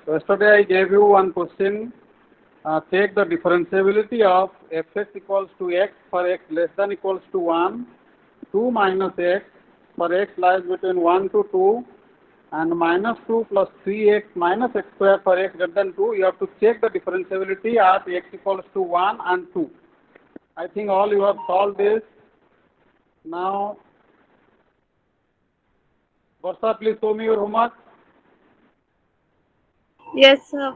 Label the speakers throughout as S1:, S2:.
S1: Yesterday I gave you one question. Take the differentiability of fx equals to x for x less than equals to 1, 2 minus x for x lies between 1 to 2, and minus 2 plus 3x minus x square for x greater than 2. You have to check the differentiability at x equals to 1 and 2. I think all you have solved this. Now, Varsha, please show me your homework.
S2: Yes, sir.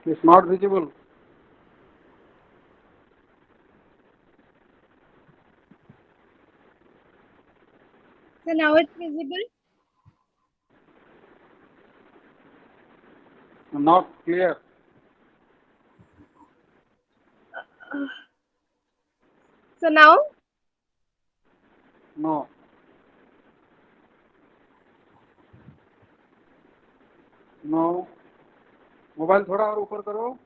S1: It's not visible.
S2: So now it's visible.
S1: Not clear.
S2: So now,
S1: No. No mobile थोड़ा और ऊपर करो.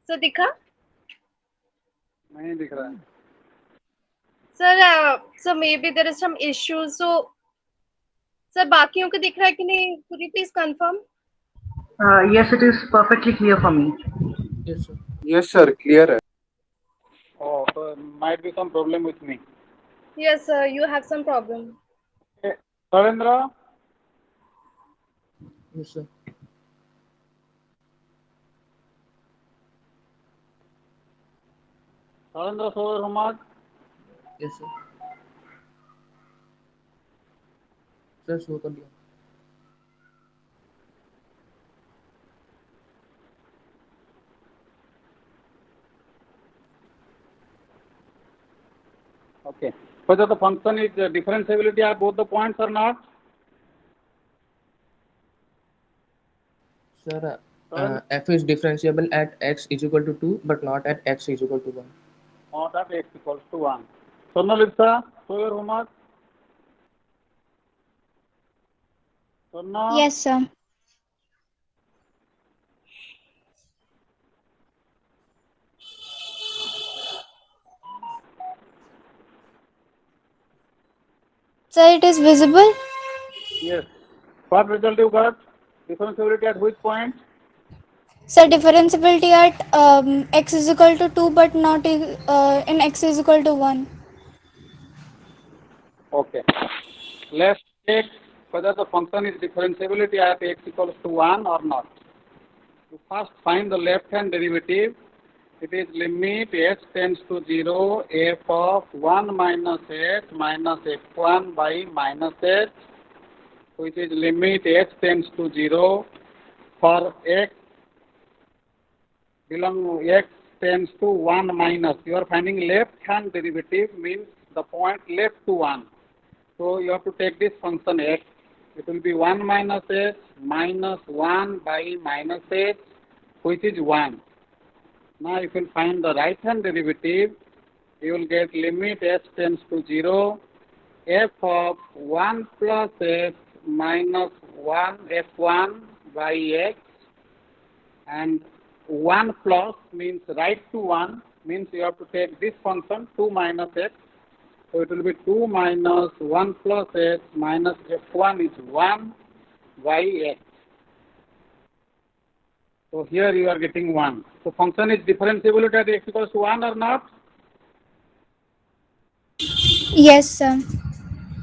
S2: so दिखा.
S1: नहीं दिख रहा है.
S2: Sir, so maybe there is some issue. So, sir, बाकियों को दिख रहा है कि नहीं? Could you please confirm?
S3: Yes, it is perfectly clear for me.
S4: Yes, sir.
S5: Yes, sir. Clear है.
S1: Oh, so might be some problem with me.
S2: Yes, sir. You have some problem.
S1: Sarendra,
S4: Yes, sir.
S1: Sarendra, show your homework.
S4: Yes, sir. Sir show कर लिया.
S1: Okay. Whether the function is differentiability at both the points or not?
S4: Sir,
S1: Sarendra,
S4: f is differentiable at x is equal to 2, but not at x is equal to 1.
S1: not at x equals to 1. Sonalisa, show your homework. Sona,
S6: Yes, sir. Sir, it is visible.
S1: yes. What result you got? Differentiability at which point?
S6: Sir, differentiability at x is equal to 2 but not in x is equal to 1.
S1: Okay. Let's check whether the function is differentiability at x equals to 1 or not. You first find the left hand derivative. It is limit h tends to 0 f of 1 minus h minus f1 by minus h, which is limit h tends to 0 for x x tends to 1 minus. You are finding left hand derivative means the point left to 1. So you have to take this function x. It will be 1 minus h minus 1 by minus h, which is 1. Now if you find the right hand derivative, you will get limit h tends to 0 f of 1 plus h minus 1 f1 by x, and 1 plus means right to 1 means you have to take this function 2 minus x. So it will be 2 minus 1 plus x minus f1 is 1 by x. So here you are getting 1. So function is differentiable at x equals to 1 or not?
S6: Yes, sir.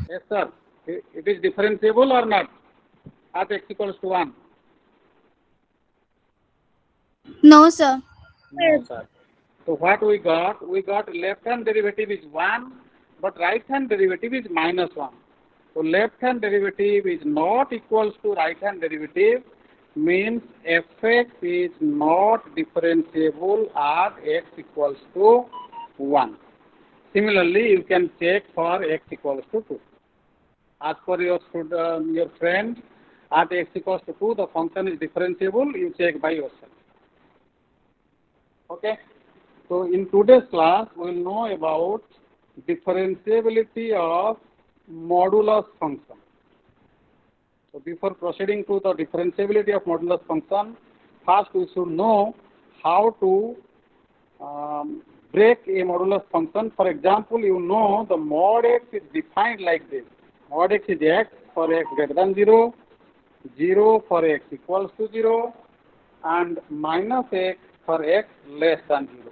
S1: Yes, sir. It is differentiable or not at x equals to 1?
S6: No, sir.
S1: No, sir. So what we got? We got left hand derivative is 1, but right hand derivative is minus 1. So left hand derivative is not equals to right hand derivative, means fx is not differentiable at x equals to 1. Similarly, you can check for x equals to 2. As per your friend, at x equals to 2, the function is differentiable. You check by yourself. Okay. So in today's class, we will know about differentiability of modulus function. So before proceeding to the differentiability of modulus function, first we should know how to break a modulus function. For example, you know the mod x is defined like this. Mod x is x for x greater than 0, 0 for x equals to 0, and minus x for x less than 0.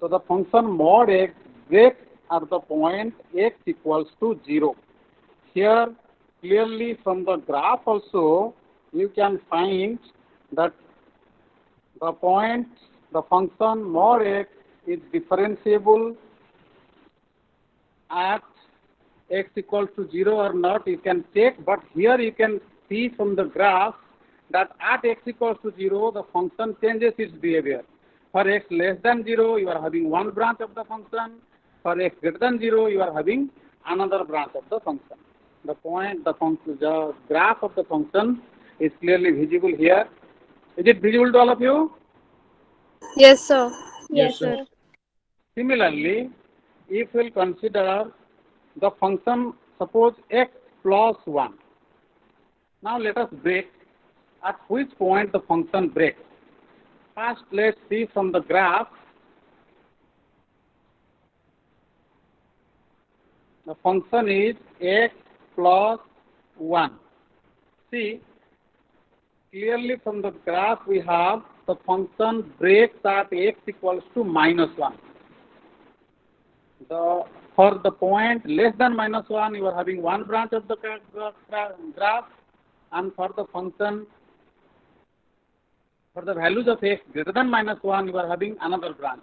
S1: So the function mod x breaks at the point x equals to 0. Here, clearly from the graph also, you can find that the point, the function mod x is differentiable at x equals to 0 or not, you can check, but here you can see from the graph that at x equals to 0, the function changes its behavior. For x less than 0, you are having one branch of the function. For x greater than 0, you are having another branch of the function. The graph of the function is clearly visible here. Is it visible to all of you?
S2: Yes, sir.
S4: Yes, sir.
S1: Similarly, if we'll consider the function, suppose x plus 1. Now let us break. At which point the function breaks? First, let's see from the graph. The function is x plus 1. See, clearly from the graph we have the function breaks at x equals to minus 1. For the point less than minus 1, you are having one branch of the graph, and for the function, for the values of x greater than minus 1, you are having another branch.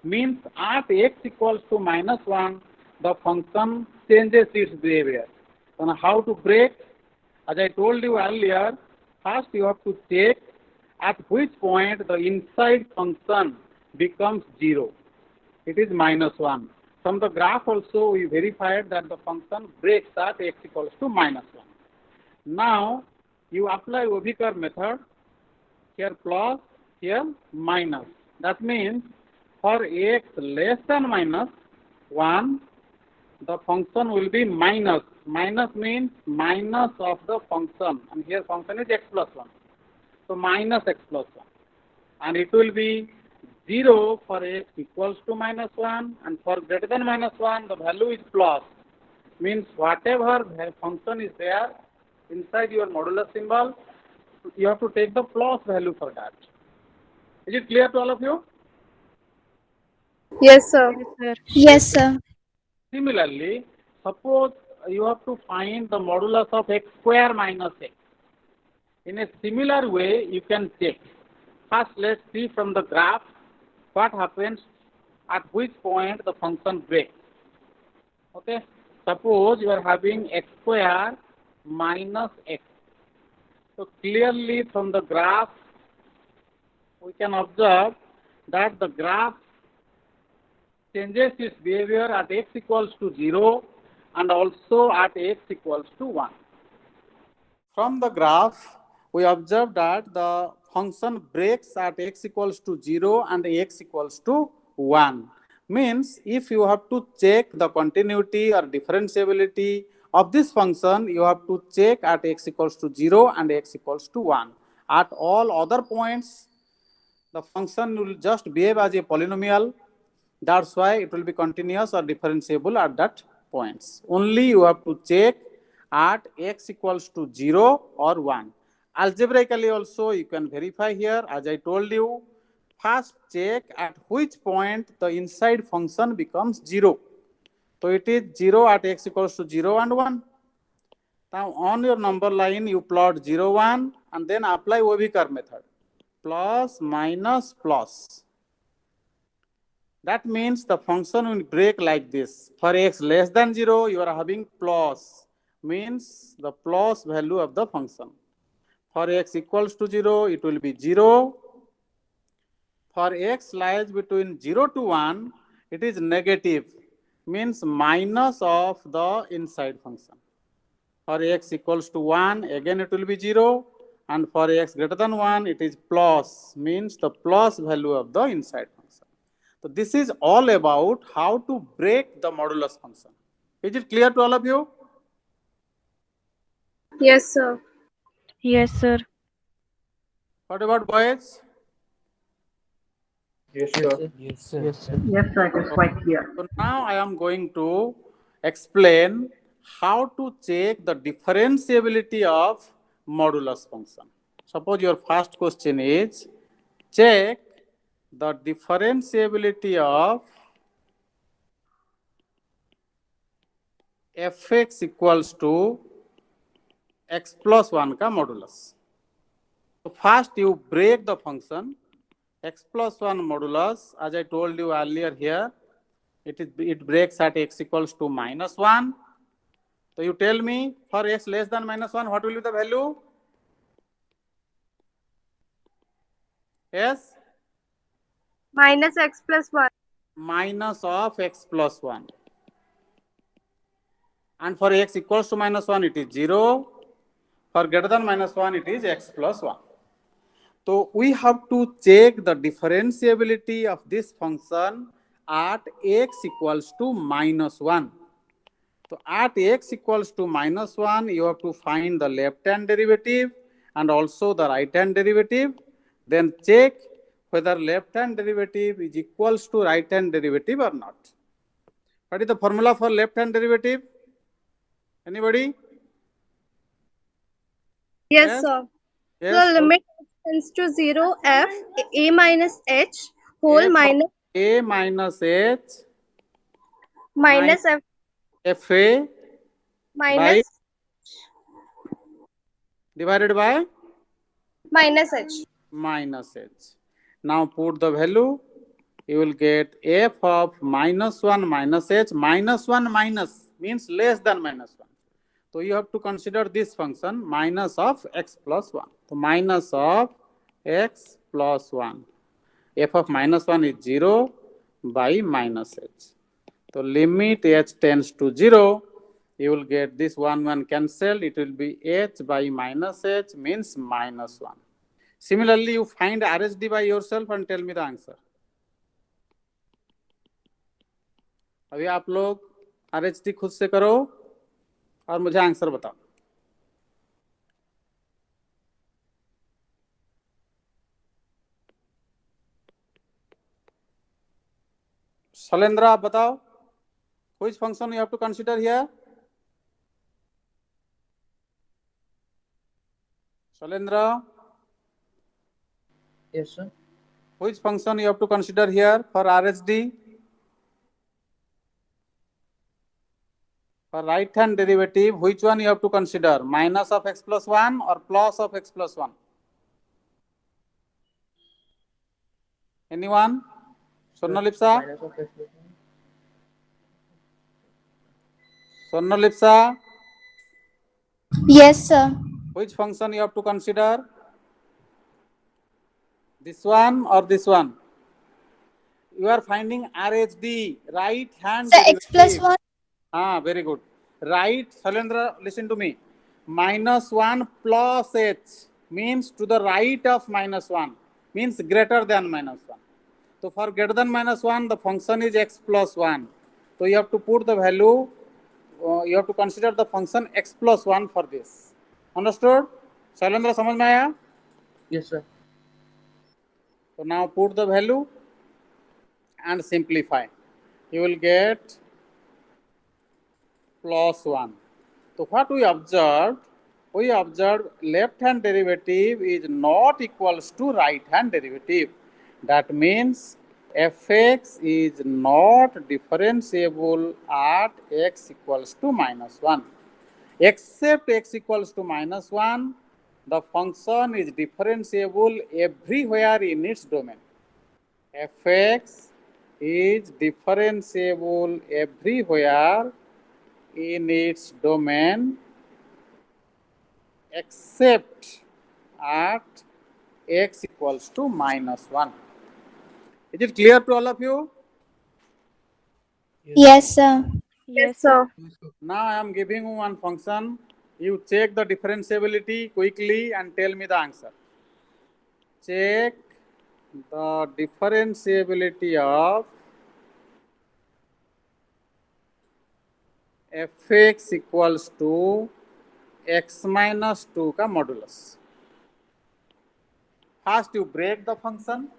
S1: Means at x equals to minus 1, the function changes its behavior. And how to break? As I told you earlier, first you have to check at which point the inside function becomes 0. It is minus 1. From the graph also we verified that the function breaks at x equals to minus 1. Now you apply Ovicar method. Here plus, here minus. That means for x less than minus 1, the function will be minus. Minus means minus of the function. And here function is x plus 1. So minus x plus 1. And it will be 0 for x equals to minus 1. And for greater than minus 1, the value is plus. Means whatever function is there inside your modulus symbol, you have to take the plus value for that. Is it clear to all of you?
S2: Yes, sir.
S6: Yes, sir.
S1: Similarly, suppose you have to find the modulus of x square minus x. In a similar way, you can check. First, let's see from the graph what happens at which point the function breaks. Okay. Suppose you are having x square minus x. So clearly from the graph, we can observe that the graph changes its behavior at x equals to 0 and also at x equals to 1. From the graph, we observe that the function breaks at x equals to 0 and x equals to 1. Means if you have to check the continuity or differentiability of this function, you have to check at x equals to 0 and x equals to 1. At all other points, the function will just behave as a polynomial. That's why it will be continuous or differentiable at that points. Only you have to check at x equals to 0 or 1. Algebraically also you can verify here. As I told you, first check at which point the inside function becomes 0. So it is 0 at x equals to 0 and 1. Now on your number line you plot 0, 1 and then apply Ovicar method. Plus, minus, plus. That means the function will break like this. For x less than 0, you are having plus. Means the plus value of the function. For x equals to 0, it will be 0. For x lies between 0 to 1, it is negative. Means minus of the inside function. For x equals to 1, again it will be 0. And for x greater than 1, it is plus. Means the plus value of the inside function. So this is all about how to break the modulus function. Is it clear to all of you?
S2: Yes, sir.
S5: Yes, sir.
S1: What about boys?
S4: Yes, sir. Yes, sir. Yes, sir.
S3: Yes, sir, it is quite clear.
S1: So now I am going to explain how to check the differentiability of modulus function. Suppose your first question is check the differentiability of fx equals to x plus 1 का modulus. So first you break the function x plus 1 modulus, as I told you earlier here, it breaks at x equals to minus 1. So you tell me for x less than minus 1, what will be the value? Yes?
S2: Minus x plus 1.
S1: Minus of x plus 1. And for x equals to minus 1, it is 0. For greater than minus 1, it is x plus 1. So we have to check the differentiability of this function at x equals to minus 1. So at x equals to minus 1, you have to find the left hand derivative and also the right hand derivative. Then check whether left hand derivative is equals to right hand derivative or not. What is the formula for left hand derivative? Anybody?
S2: Yes, sir.
S1: Yes.
S2: So limit tends to 0, f a minus h whole
S1: F of
S2: minus
S1: a minus h
S2: minus f
S1: fa
S2: minus
S1: divided by
S2: minus h.
S1: minus h. Now put the value. You will get f of minus 1 minus h. Minus 1 minus means less than minus 1. So you have to consider this function minus of x plus 1. So minus of x plus 1. F of minus 1 is 0 by minus h. So limit h tends to 0. You will get this 1 cancelled. It will be h by minus h means minus 1. Similarly, you find RHD by yourself and tell me the answer. अभी आप लोग RHD खुद से करो और मुझे answer बताओ. Shalendra, आप बताओ. Which function you have to consider here? Shalendra,
S4: Yes, sir.
S1: which function you have to consider here for RHD? For right hand derivative, which one you have to consider? Minus of x plus 1 or plus of x plus 1? Anyone? Swarnalipsa?
S4: Minus of x plus 1.
S1: Swarnalipsa,
S6: Yes, sir.
S1: which function you have to consider? This one or this one? You are finding RHD, right hand
S6: So x plus
S1: derivative.
S6: 1.
S1: Ah, very good. Right, Shalendra, listen to me. Minus 1 plus h means to the right of minus 1, means greater than minus 1. So for greater than minus 1, the function is x plus 1. So you have to put the value, you have to consider the function x plus 1 for this. Understood? Shalendra, समझ में आया?
S4: Yes, sir.
S1: So now put the value and simplify. You will get plus 1. So what we observed? We observed left hand derivative is not equals to right hand derivative. That means fx is not differentiable at x equals to minus 1. Except x equals to minus 1, the function is differentiable everywhere in its domain. Fx is differentiable everywhere in its domain except at x equals to minus 1. Is it clear to all of you?
S6: Yes, sir.
S2: Yes, sir.
S1: Now I am giving you one function. You check the differentiability quickly and tell me the answer. Check the differentiability of fx equals to x minus 2 का modulus. First you break the function,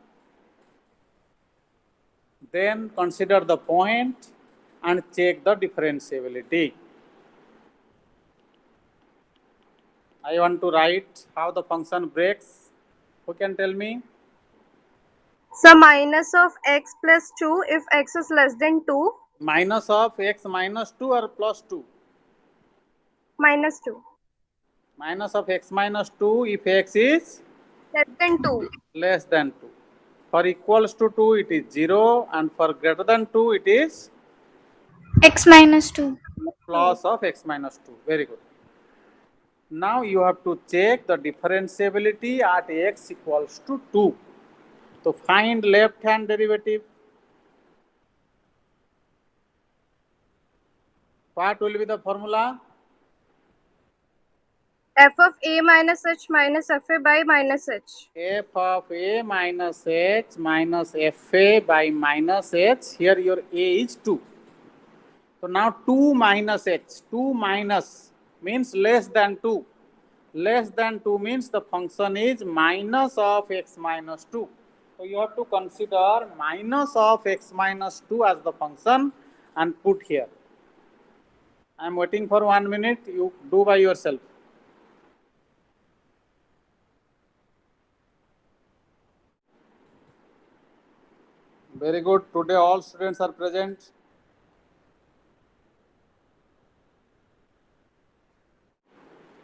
S1: then consider the point and check the differentiability. I want to write how the function breaks. Who can tell me?
S2: So minus of x plus 2 if x is less than 2.
S1: Minus of x minus 2 or plus 2?
S2: Minus 2.
S1: Minus of x minus 2 if x is
S2: Less than 2.
S1: less than 2. For equals to 2 it is 0, and for greater than 2 it is
S6: X minus 2.
S1: plus of x minus 2. Very good. Now you have to check the differentiability at x equals to 2. So find left hand derivative. What will be the formula?
S2: F of a minus h minus fa by minus h.
S1: F of a minus h minus fa by minus h. Here your a is 2. So now 2 minus h. 2 minus means less than 2. Less than 2 means the function is minus of x minus 2. So you have to consider minus of x minus 2 as the function and put here. I am waiting for 1 minute. You do by yourself. Very good. Today all students are present.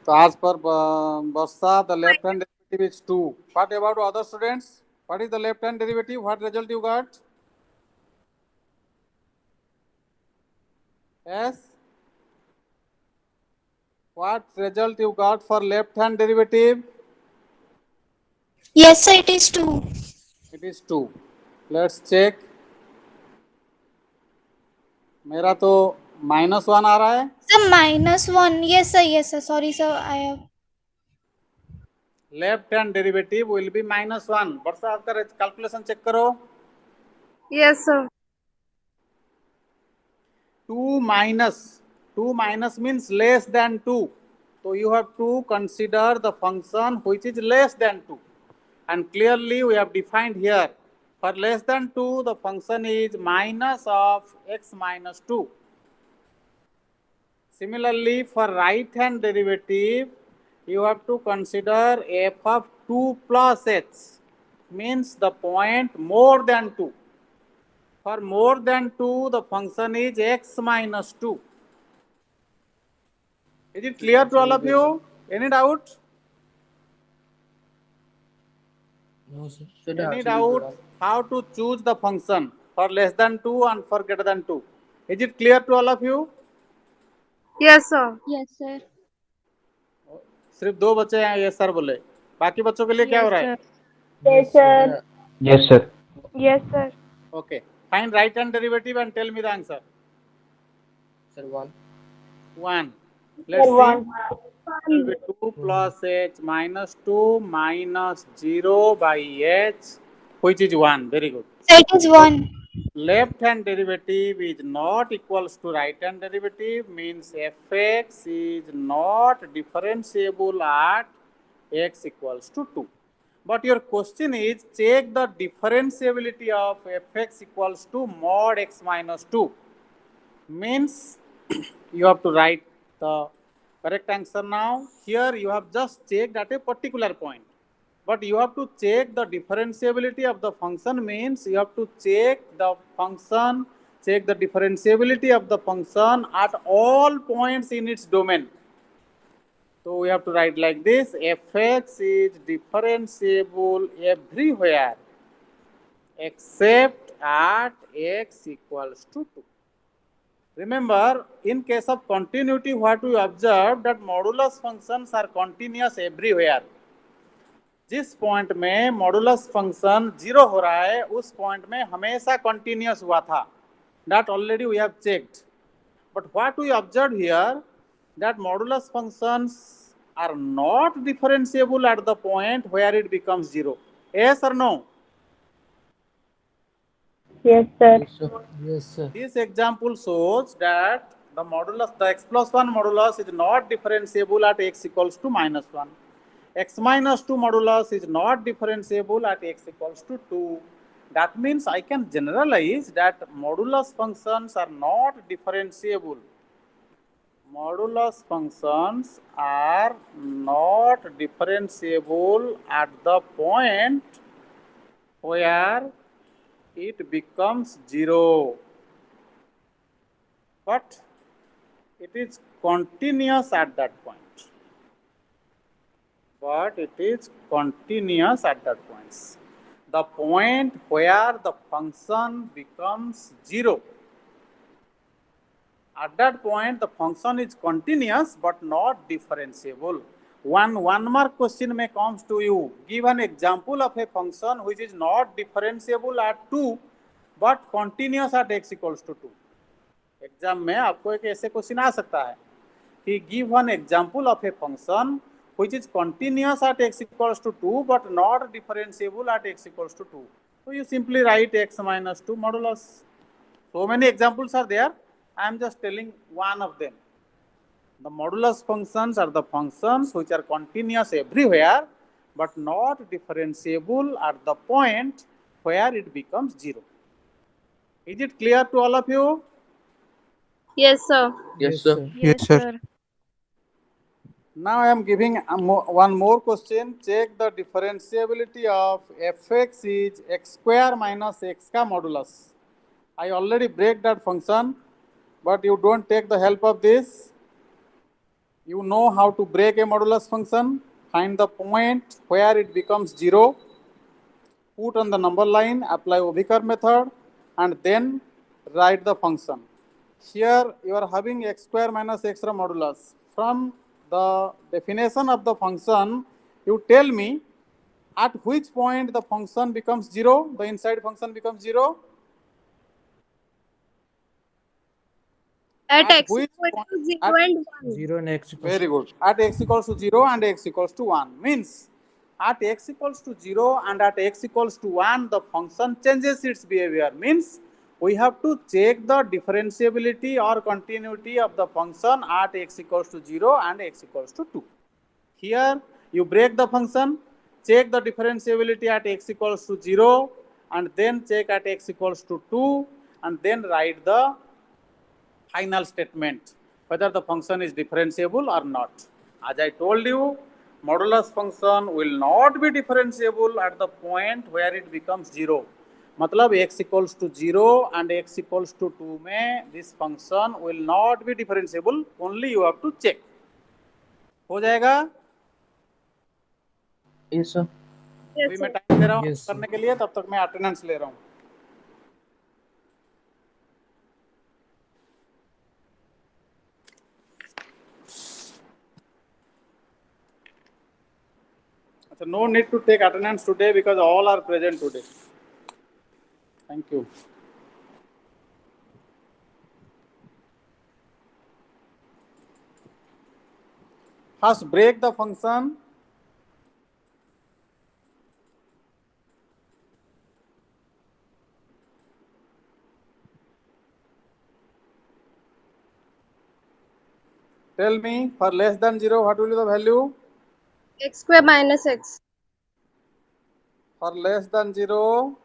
S1: So as per Barsa, the left hand derivative is 2. What about other students? What is the left hand derivative? What result you got? Yes? What result you got for left hand derivative?
S6: Yes, sir, it is 2.
S1: It is 2. Let's check. मेरा तो -1 आ रहा है.
S6: Sir, -1. Yes, sir. Sorry, sir. I have.
S1: Left hand derivative will be -1. वर्षा आपका calculation check करो.
S2: Yes, sir.
S1: 2 minus means less than 2. So you have to consider the function which is less than 2. And clearly we have defined here. For less than 2, the function is minus of x minus 2. Similarly, for right hand derivative, you have to consider f of 2 plus h, means the point more than 2. For more than 2, the function is x minus 2. Is it clear to all of you? Any doubt?
S4: No, sir.
S1: Any doubt how to choose the function for less than 2 and for greater than 2? Is it clear to all of you?
S2: Yes, sir.
S6: Yes, sir.
S1: सिर्फ 2 बच्चे हैं ये sir बोले. बाकी बच्चों के लिए क्या हो रहा है?
S2: Yes, sir.
S5: Yes, sir.
S2: Yes, sir.
S1: Okay. Find right hand derivative and tell me the answer.
S4: Sir, 1.
S1: 1. Let's see. It will be 2 plus h minus 2 minus 0 by h, which is 1. Very good.
S6: So it is 1.
S1: Left hand derivative is not equals to right hand derivative, means fx is not differentiable at x equals to 2. But your question is, check the differentiability of fx equals to mod x minus 2. Means you have to write the correct answer now. Here you have just checked at a particular point. But you have to check the differentiability of the function, means you have to check the function, check the differentiability of the function at all points in its domain. So we have to write like this: fx is differentiable everywhere except at x equals to 2. Remember, in case of continuity, what we observed that modulus functions are continuous everywhere. जिस point में modulus function 0 हो रहा है उस point में हमेशा continuous हुआ था. That already we have checked. But what we observe here that modulus functions are not differentiable at the point where it becomes 0. Yes और no?
S5: Yes, sir.
S4: Yes, sir.
S7: Yes, sir.
S1: This example shows that the modulus, the x plus 1 modulus is not differentiable at x equals to minus 1. X minus 2 modulus is not differentiable at x equals to 2. That means I can generalize that modulus functions are not differentiable. Modulus functions are not differentiable at the point where it becomes 0. But it is continuous at that point. But it is continuous at that point. The point where the function becomes 0. At that point, the function is continuous but not differentiable. One mark question may comes to you. Give an example of a function which is not differentiable at 2 but continuous at x equals to 2. Exam में आपको एक ऐसे question आ सकता है कि give one example of a function which is continuous at x equals to 2 but not differentiable at x equals to 2. So you simply write x minus 2 modulus. So many examples are there. I am just telling one of them. The modulus functions are the functions which are continuous everywhere but not differentiable at the point where it becomes 0. Is it clear to all of you?
S2: Yes, sir.
S4: Yes, sir.
S8: Yes, sir.
S1: Now I am giving one more question. Check the differentiability of fx is x square minus x ka modulus. I already break that function, but you don't take the help of this. You know how to break a modulus function. Find the point where it becomes 0. Put on the number line, apply Obikar method, and then write the function. Here you are having x square minus x modulus. From the definition of the function, you tell me at which point the function becomes 0, the inside function becomes 0.
S2: At x
S1: which
S2: equal to 0
S1: at
S2: and 1.
S7: 0 and x equals
S1: Very good. At x equals to 0 and x equals to 1. Means at x equals to 0 and at x equals to 1, the function changes its behavior. Means we have to check the differentiability or continuity of the function at x equals to 0 and x equals to 2. Here you break the function, check the differentiability at x equals to 0 and then check at x equals to 2 and then write the final statement whether the function is differentiable or not. As I told you, modulus function will not be differentiable at the point where it becomes 0. मतलब x equals to 0 and x equals to 2 में this function will not be differentiable. Only you have to check. हो जाएगा?
S4: Yes, sir.
S1: अभी मैं time दे रहा हूँ
S7: Yes, sir.
S1: करने के लिए, तब तक मैं अटेंडेंस ले रहा हूँ. So no need to take attendance today because all are present today. Thank you. First break the function. Tell me, for less than 0, what will be the value?
S2: X square minus x.
S1: For less than 0,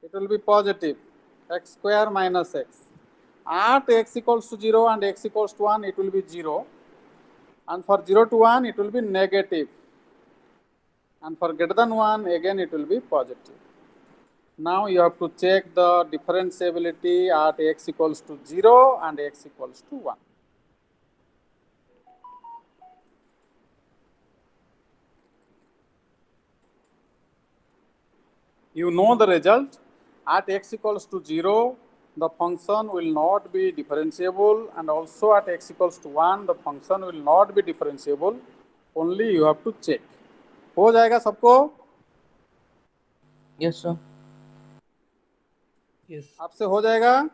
S1: it will be positive, x square minus x. At x equals to 0 and x equals to 1, it will be 0. And for 0 to 1, it will be negative. And for greater than 1, again it will be positive. Now you have to check the differentiability at x equals to 0 and x equals to 1. You know the result. At x equals to 0, the function will not be differentiable, and also at x equals to 1, the function will not be differentiable. Only you have to check. हो जाएगा सबको?
S4: Yes, sir.
S7: Yes.
S1: आपसे हो जाएगा?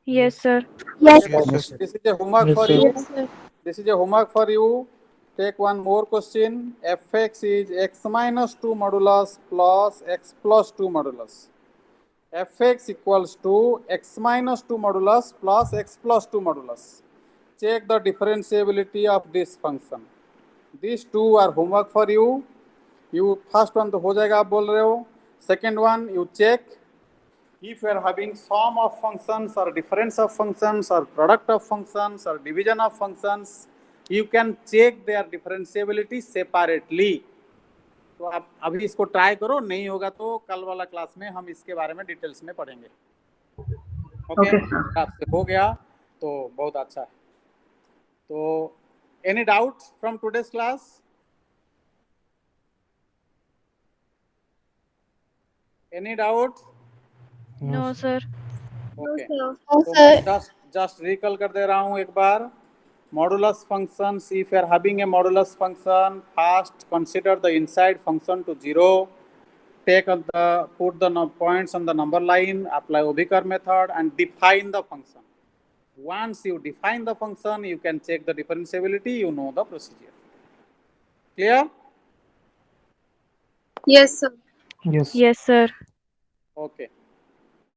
S8: Yes, sir.
S6: Yes.
S7: Yes, sir.
S1: This is a homework
S7: Yes,
S1: for
S7: sir.
S1: you.
S2: Yes, sir.
S1: This is a homework for you. take one more question. Fx is x minus 2 modulus plus x plus 2 modulus. Fx equals to x minus 2 modulus plus x plus 2 modulus. Check the differentiability of this function. These two are homework for you. You first one तो हो जाएगा आप बोल रहे हो. Second one you check if you are having sum of functions or difference of functions or product of functions or division of functions, you can check their differentiability separately. तो आप अभी इसको ट्राई करो, नहीं होगा तो कल वाला क्लास में हम इसके बारे में डिटेल्स में पढ़ेंगे. ओके, आपसे हो गया तो बहुत अच्छा है. तो any doubt from today's class? Any doubt?
S5: No, sir.
S1: Okay,
S2: No,
S1: तो मैं जस्ट रिकॉल कर दे रहा हूँ एक बार. Modulus functions, if you are having a modulus function, first consider the inside function to 0. Put the points on the number line, apply Obikar method and define the function. Once you define the function, you can check the differentiability, you know the procedure. Clear?
S2: Yes, sir.
S5: Yes, sir.
S1: Okay.